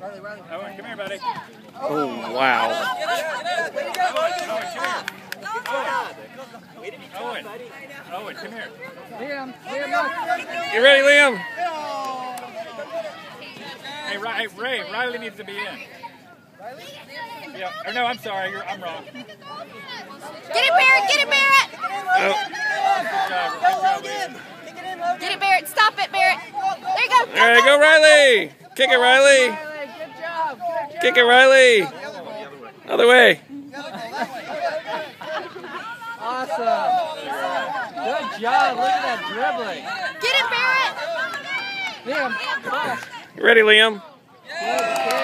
Owen, come here, buddy. Oh, wow. Owen, come here. Liam, You ready, Liam? Hey, Ray, Riley needs to be in. Yeah. Or no, I'm sorry. I'm wrong. Get it, Barrett! Get it, Barrett! Oh. Get it, Barrett! Stop it, Barrett! There you go! There you go, Riley. Kick it, Riley. good job. Kick it, Riley. Other way. Awesome. Good job. Look at that dribbling. Get it, Barrett! Liam, come on. You ready, Liam? Good.